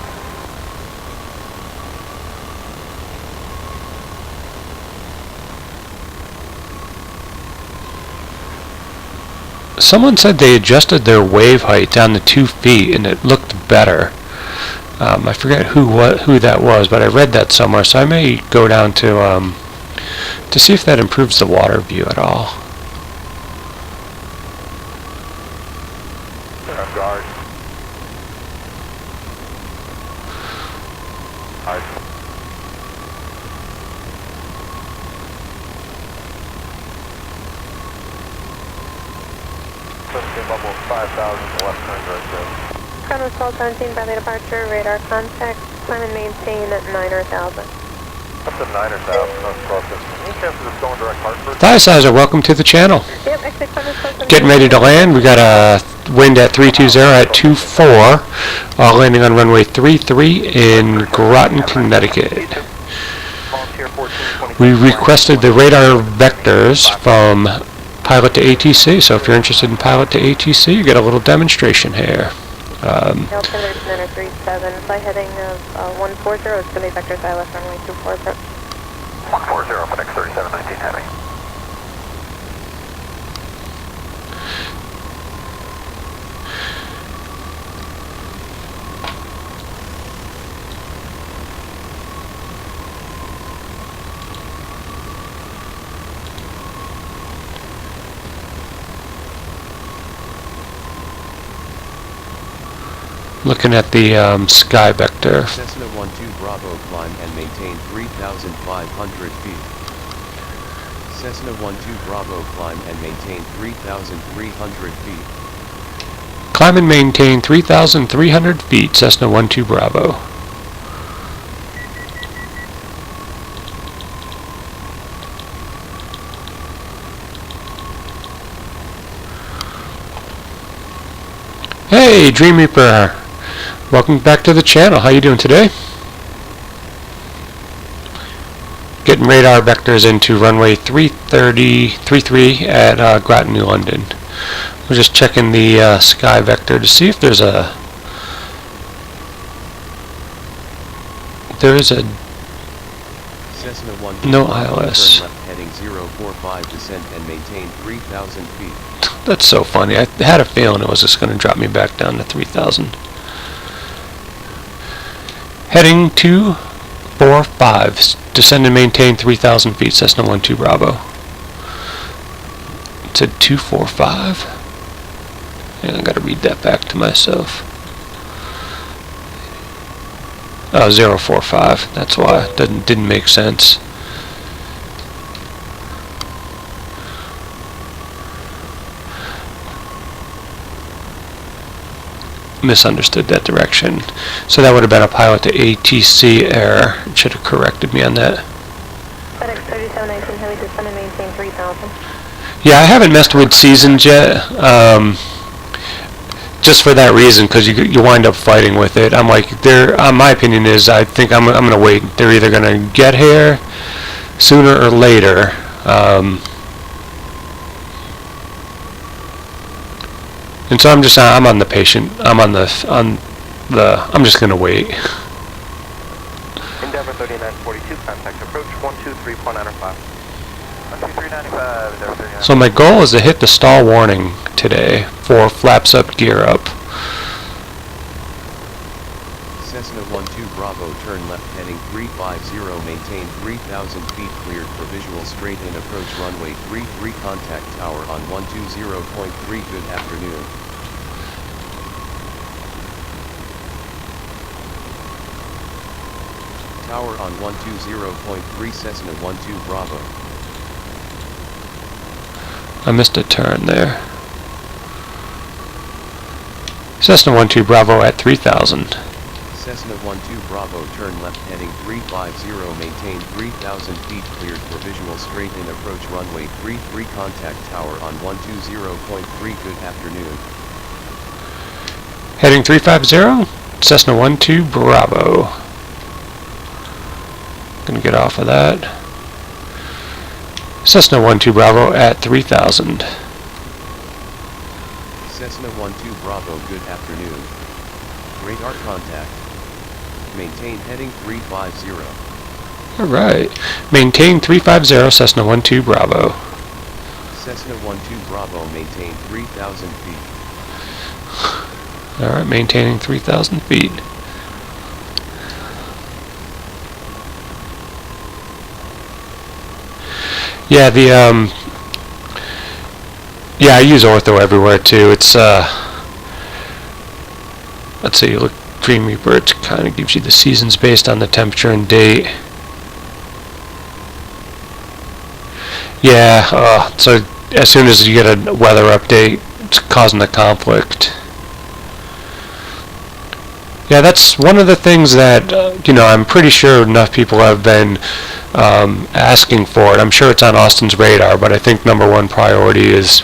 Someone said they adjusted their wave height down to 2 feet and it looked better. I forget who that was, but I read that somewhere, so I may go down to see if that improves the water view at all. Guard. Hard. Level 5,000, left turn direct. Chronos 1217, Bradley departure, radar contact, climb and maintain at 9,000. Up to 9,000, no 1215. Any chances of going direct Hartford? Thigh sizer, welcome to the channel. Yep, exit Chronos 1217. Getting ready to land. We got a wind at 320 at 24, landing on runway 33 in Groton, Connecticut. We requested the radar vectors from pilot to ATC, so if you're interested in pilot to ATC, you get a little demonstration here. Altimeter 937, fly heading of 140, it's going to be vector left runway 24 approach. 140 for next 3719 heavy. Looking at the sky vector. Cessna 12 Bravo climb and maintain 3,500 feet. Cessna 12 Bravo climb and maintain 3,300 feet. Climb and maintain 3,300 feet, Cessna 12 Bravo. Hey, Dream Reaper! Welcome back to the channel. How you doing today? Getting radar vectors into runway 33 at Groton, New London. We're just checking the sky vector to see if there's a Cessna 12 no Bravo, ILS. turn left heading 045 descent and maintain 3,000 feet. That's so funny. I had a feeling it was just going to drop me back down to 3,000. Heading 245. Descend and maintain 3,000 feet. Cessna 12 Bravo. It said 245. Yeah, I got to read that back to myself. Oh, 045. That's why it didn't make sense. Misunderstood that direction. So that would have been a pilot to ATC error. It should have corrected me on that. FedEx 3719, heavy descend and maintain 3,000. Yeah, I haven't messed with seasons yet. Just for that reason, because you wind up fighting with it. I'm like, my opinion is, I think I'm going to wait. They're either going to get here sooner or later. And so I'm on the patient. I'm just going to wait. Endeavor 3942, contact approach 123.95. 123.95, Endeavor 39. So my goal is to hit the stall warning today for flaps up, gear up. Cessna 12 Bravo, turn left heading 350, maintain 3,000 feet cleared for visual straight in approach runway 33 contact tower on 120.3. Good afternoon. Tower on 120.3 Cessna 12 Bravo. I missed a turn there. Cessna 12 Bravo at 3,000. Cessna 12 Bravo, turn left heading 350, maintain 3,000 feet cleared for visual straight in approach runway 33 contact tower on 120.3. Good afternoon. Heading 350, Cessna 12 Bravo. Gonna get off of that. Cessna 12 Bravo at 3,000. Cessna 12 Bravo, good afternoon. Radar contact. Maintain heading 350. Alright. Maintain 350, Cessna 12 Bravo. Cessna 12 Bravo, maintain 3,000 feet. Alright, maintaining 3,000 feet. Yeah, yeah, I use ortho everywhere too. It's, let's see, look, Dream Reaper, it kind of gives you the seasons based on the temperature and date. Yeah, so as soon as you get a weather update, it's causing the conflict. Yeah, that's one of the things that, you know, I'm pretty sure enough people have been asking for it. I'm sure it's on Austin's radar, but I think #1 priority is,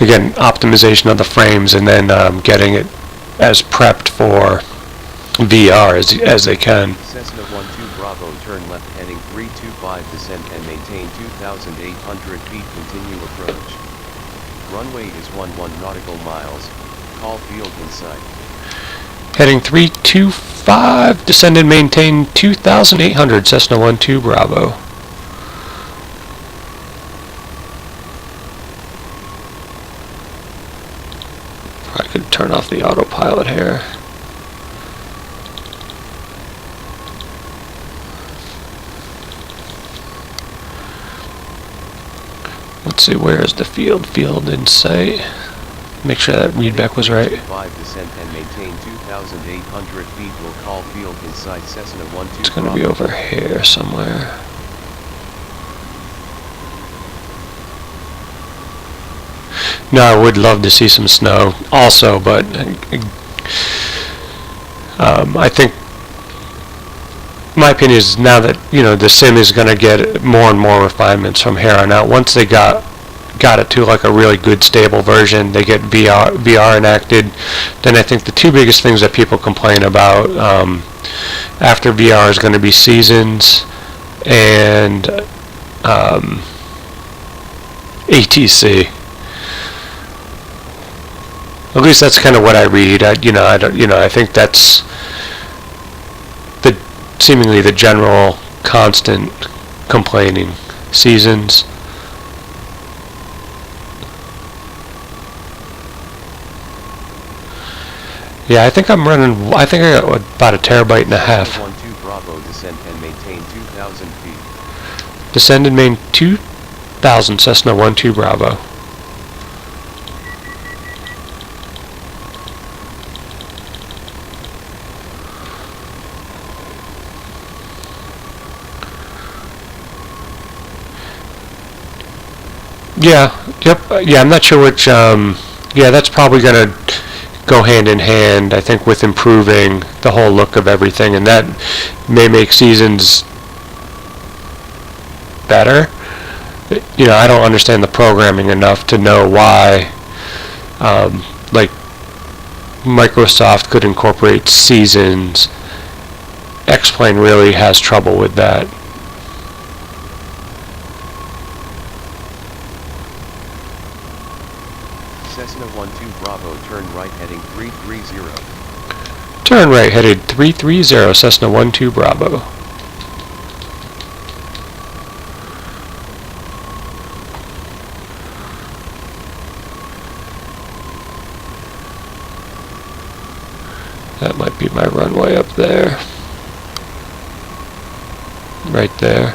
again, optimization of the frames and then getting it as prepped for VR as they can. Cessna 12 Bravo, turn left heading 325, descend and maintain 2,800 feet, continue approach. Runway is 11 nautical miles, call field in sight. Heading 325, descend and maintain 2,800, Cessna 12 Bravo. I could turn off the autopilot here. Let's see, where is the field? Field in sight. Make sure that readback was right. 5, descend and maintain 2,800 feet, will call field in sight. Cessna 12 It's going to be over here somewhere. No, I would love to see some snow also, but I think my opinion is now that, you know, the sim is going to get more and more refinements from here on out. Once they got it to like a really good stable version, they get VR enacted, then I think the two biggest things that people complain about after VR is going to be seasons and ATC. At least that's kind of what I read. I think that's seemingly the general constant complaining. Seasons. Yeah, I think I got about 1.5 terabytes. 12 Bravo, descend and maintain 2,000 feet. Descend and maintain 2,000, Cessna 12 Bravo. Yeah, yep, yeah, I'm not sure which, yeah, that's probably going to go hand in hand, I think, with improving the whole look of everything, and that may make seasons better. You know, I don't understand the programming enough to know why, like, Microsoft could incorporate seasons. X-Plane really has trouble with that. Cessna 12 Bravo, turn right heading 330. Turn right headed 330, Cessna 12 Bravo. That might be my runway up there. Right there.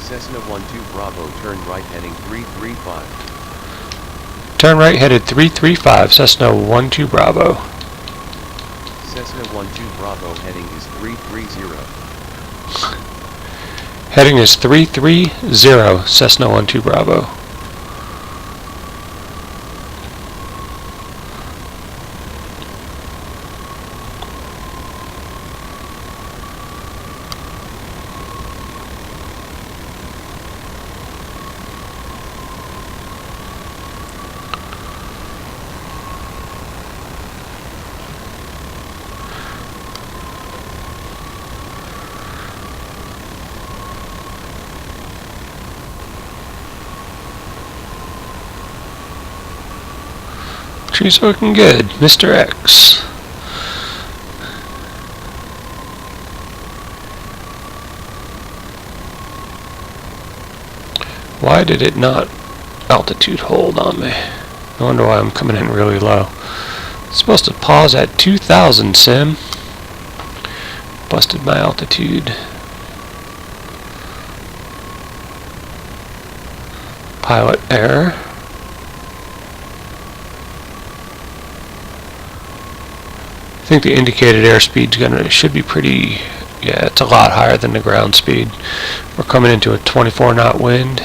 Cessna 12 Bravo, turn right heading 335. Turn right headed 335, Cessna 12 Bravo. Cessna 12 Bravo, heading is 330. Heading is 330, Cessna 12 Bravo. Trees looking good. Mr. X. Why did it not altitude hold on me? I wonder why I'm coming in really low. It's supposed to pause at 2,000, sim. Busted my altitude. Pilot error. I think the indicated airspeed should be pretty, yeah, it's a lot higher than the ground speed. We're coming into a 24 knot wind.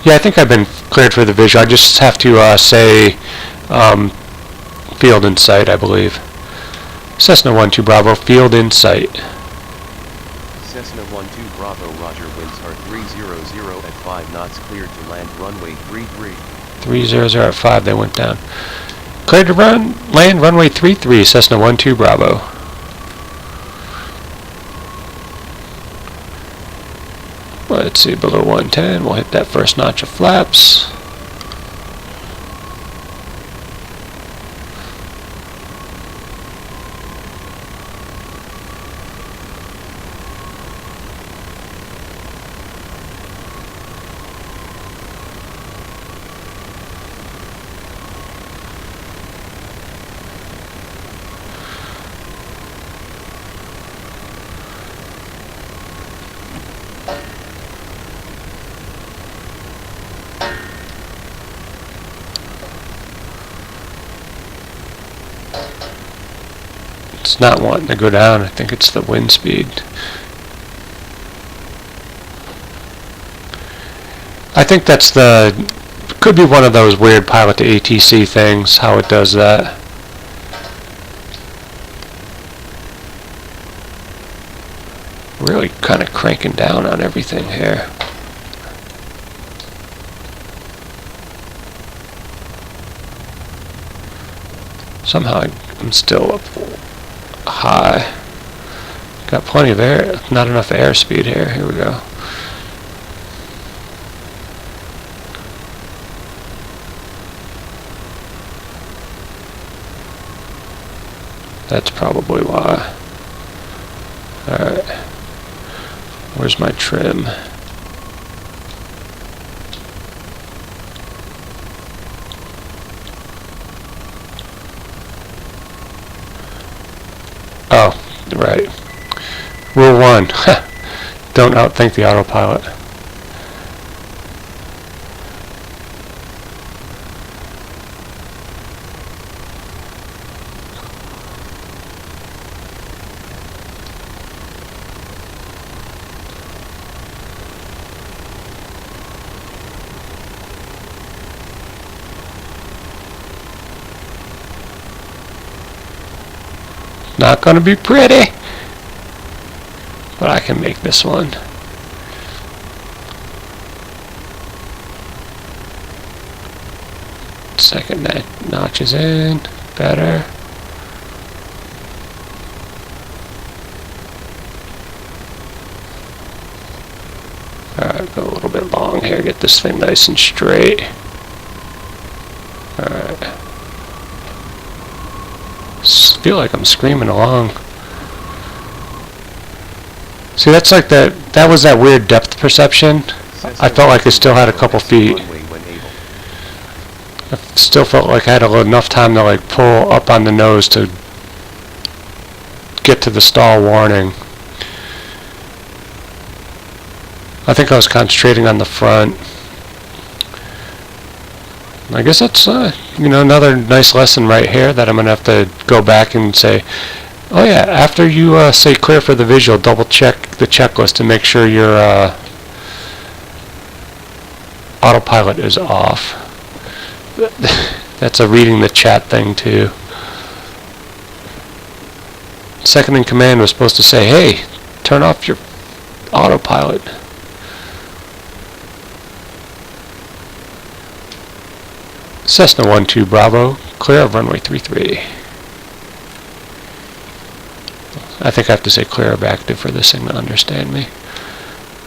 Yeah, I think I've been cleared for the visual. I just have to say field in sight, I believe. Cessna 12 Bravo, field in sight. Cessna 12 Bravo, roger, winds are 300 at 5 knots, cleared to land runway 33. 300 at 5, they went down. Cleared to land runway 33, Cessna 12 Bravo. Let's see, below 110, we'll hit that first notch of flaps. It's not wanting to go down. I think it's the wind speed. I think that's could be one of those weird pilot to ATC things, how it does that. Really kind of cranking down on everything here. Somehow I'm still up high. Got plenty of air, not enough airspeed here. Here we go. That's probably why. Alright. Where's my trim? Oh, right. Rule 1. Don't outthink the autopilot. Not gonna be pretty, but I can make this one. Second notch is in, better. Alright, go a little bit long here, get this thing nice and straight. Alright. Feel like I'm screaming along. See, that's like that was that weird depth perception. I felt like I still had a couple feet. I still felt like I had enough time to like pull up on the nose to get to the stall warning. I think I was concentrating on the front. I guess that's another nice lesson right here that I'm gonna have to go back and say, oh yeah, after you say clear for the visual, double check the checklist to make sure your autopilot is off. That's a reading the chat thing too. Second in command was supposed to say, hey, turn off your autopilot. Cessna 12 Bravo, clear of runway 33. I think I have to say clear of active for this thing to understand me.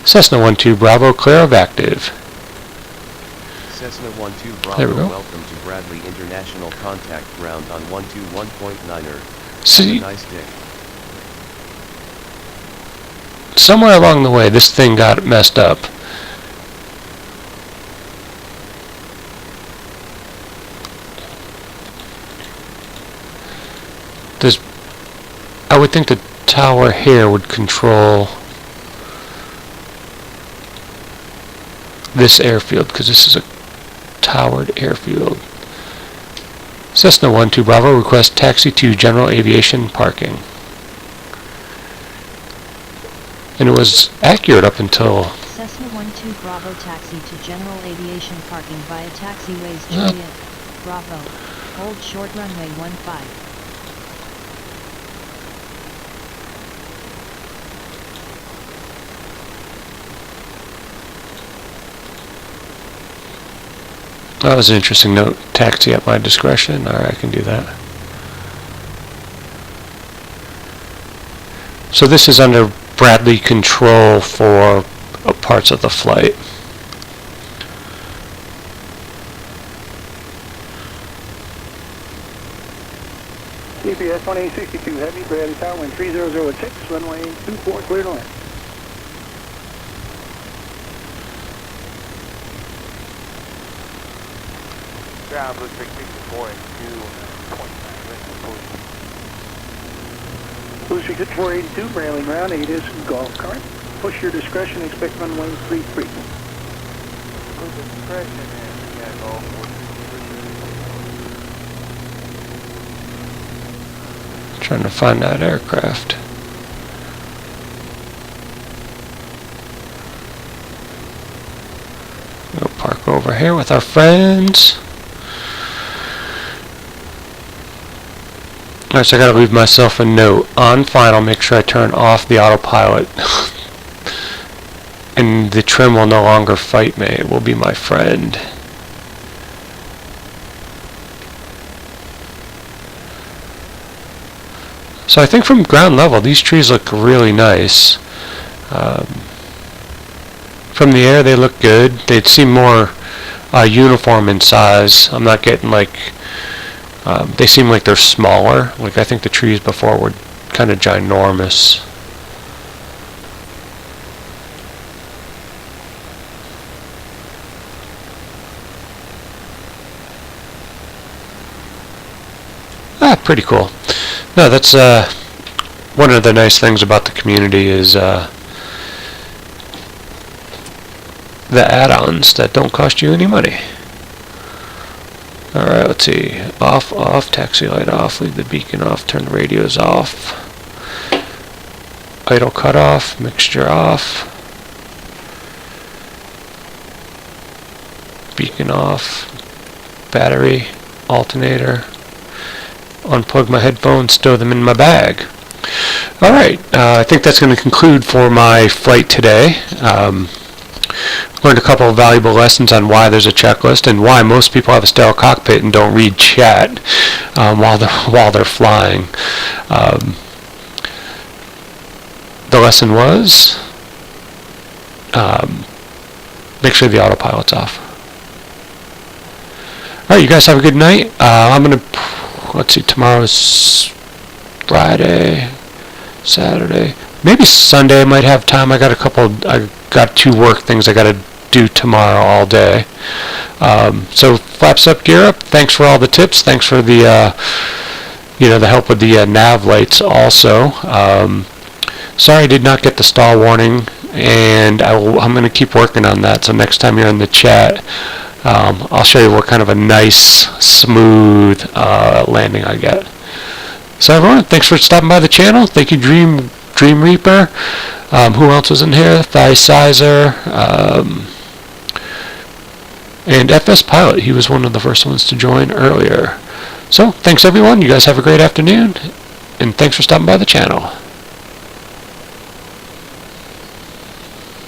Cessna 12 Bravo, clear of active. Cessna 12 There we Bravo, go. welcome to Bradley International Contact Ground on 121.9er. See, Have a nice day. somewhere along the way, this thing got messed up. I would think the tower here would control this airfield, because this is a towered airfield. Cessna 12 Bravo, request taxi to general aviation parking. And it was accurate up until... Cessna 12 Bravo taxi to general aviation parking via taxiways Juliet, Bravo, hold short runway 15. That was an interesting note. Taxi at my discretion. Alright, I can do that. So this is under Bradley control for parts of the flight. CPS 1862 Heavy, Bradley Tower, wind 3006, runway 24, clear to land. Ground, Blue 664 and 2.9. Blue 66482, Bradley ground, 8 is Gulf current. Push your discretion, expect runway 33. Blue discretion and yeah, Gulf 433. Trying to find that aircraft. We'll park over here with our friends. Alright, so I gotta leave myself a note. On final, make sure I turn off the autopilot. And the trim will no longer fight me. It will be my friend. So I think from ground level, these trees look really nice. From the air, they look good. They seem more uniform in size. I'm not getting like... they seem like they're smaller. Like I think the trees before were kind of ginormous. Pretty cool. No, that's one of the nice things about the community is the add-ons that don't cost you any money. Alright, let's see. Off, off, taxi light off, leave the beacon off, turn the radios off. Idle cut off, mixture off. Beacon off. Battery, alternator. Unplug my headphones, stow them in my bag. Alright, I think that's going to conclude for my flight today. Learned a couple of valuable lessons on why there's a checklist and why most people have a sterile cockpit and don't read chat while they're flying. The lesson was make sure the autopilot's off. Alright, you guys have a good night. I'm going to, let's see, tomorrow's Friday, Saturday, maybe Sunday I might have time. I got 2 work things I got to do tomorrow all day. So flaps up, gear up. Thanks for all the tips. Thanks for the the help with the nav lights also. Sorry I did not get the stall warning, and I'm going to keep working on that. So next time you're in the chat, I'll show you what kind of a nice, smooth landing I get. So everyone, thanks for stopping by the channel. Thank you, Dream Reaper. Who else was in here? Thigh Sizer. And FS Pilot. He was one of the first ones to join earlier. So, thanks everyone. You guys have a great afternoon. And thanks for stopping by the channel.